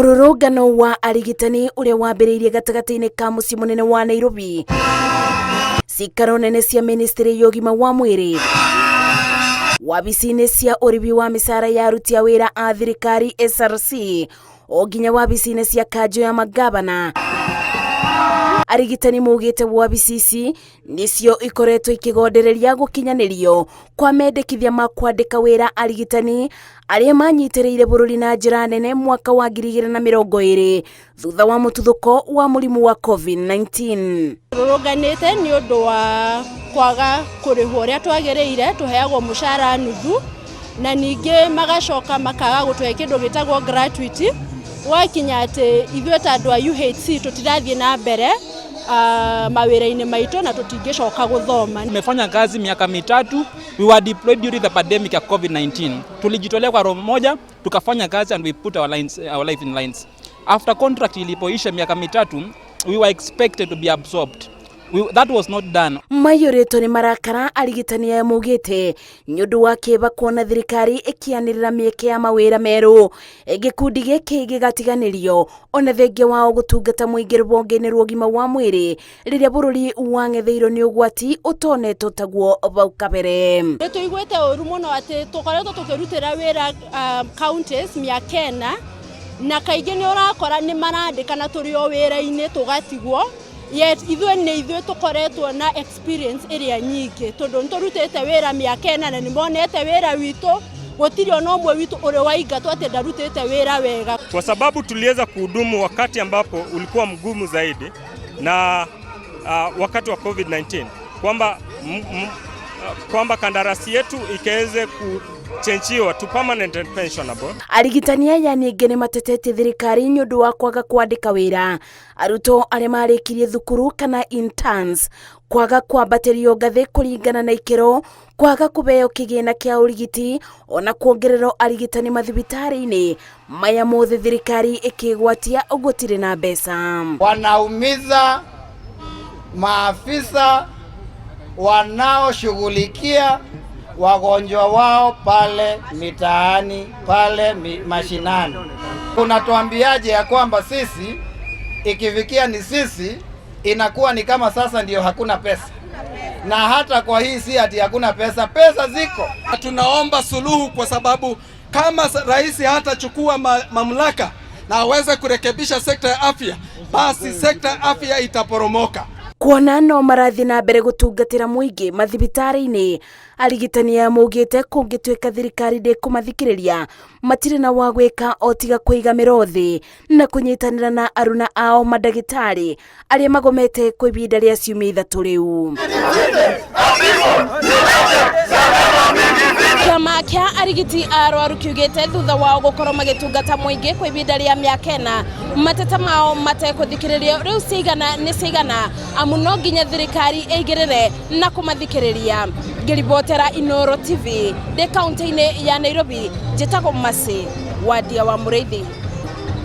Mururungano wa arigitani uria wambiriirie gatagati-ini ka mucii munene wa Nairobi. Cikaro nene cia ministry ya ugima wa mwiri. Wabici-ini cia uribi wa misara ya aruti a wira a thirikari SRC. O nginya wabici-ini cia kanjo ya magavana. Arigitani mugite wabici ici nicio ikoretwo ikigondereria gukinyanirio kwa mendekithia ma kwandika wira arigitani aria manyitiriire bururi na njira nene mwaka wa 2020 thutha wa mututhuko wa murimu wa COVID-19. Ruruganite ni undu wa kwaga kurihwo uria twagiriire tuheagwo mushara nuthu na ningi magacoka makaga gutwe kindu gitagwo gratuity wakinya ati ithuĩ ta andu a UHC tutirathie na mbere mawira-ini maitu na tutingicoka guthoma. Nimefanya kazi miaka mitatu. We were deployed during the pandemic of COVID-19. Tulijitolea kwa roho moja tukafanya kazi and we put our life in lines. After contract ilipoisha miaka mitatu, we were expected to be absorbed. That was not done. Mayoreto ni marakara arigitani ya mugite nyundu wa kiba kuona thirikari ikianirira mieke ya mawira meru gikundi giki gigatiganirio ona thengia wao gutungata muingi rubonge-ini rwa ugima wa mwiri riria bururi wang'etheirwo ni ugwati utonetwo taguo bau kabere. Tuiguite uru muno ati tukoretwo tukirutira wira counties miakena na kaingi ni urakora ni marandika na turi o wira-ini tugatigwo. Yet ithuĩ tukoretwo na experience iria nyingi tondu nturutite wira miakena na nimonete wira witu gutiri ona umwe witu uri waingatwo ati ndarutite wira wega, kwa sababu tuliweza kuhudumu wakati ambapo ulikuwa mgumu zaidi na wakati wa COVID-19 kwamba kandarasi yetu ikaweze kuchenjiwa to permanent and pensionable. Arigitani aya ningi ni matetete thirikari nyundu wa kwaga kwandika wira arutwo aria marikirie thukuru kana interns, kwaga kwambatirio ngathi kuringana na ikiro, kwaga kubeo kigina kia urigiti ona kuongererwo arigitani mathibitari-ini maya mothe thirikari ikigwatia ugutire na mbeca. Wanaumiza maafisa wanaoshughulikia wagonjwa wao pale mitaani, pale mashinani. Unatuambiaje ya kwamba sisi ikifikia ni sisi inakuwa ni kama sasa ndio hakuna pesa? Na hata kwa hii si ati hakuna pesa, pesa ziko. Tunaomba suluhu, kwa sababu kama rais hatachukua mamlaka na aweze kurekebisha sekta ya afya, basi sekta ya afya itaporomoka. Kuona no marathi na mbere gutungatira muingi mathibitari-ini, arigitani ya mugite kungituika thirikari ndikumathikiriria matire na wa gwika otiga kuiga mirothi na kunyitanira na aruna ao madagitari aria magomete kwa ibinda ria ciumia ithatu riu. Kiama kia arigiti arwaru kiugite thutha wao gukorwo magitungata muingi kwa ibinda ria miaka ena mateta mao matekuthikiririo riu cigana ni cigana amuno nginya thirikari eigirire na kumathikiriria. Ngiribotera Inooro TV de kaunti-ini ya Nairobi, njitagwo Masi Wadia wa Mureithi.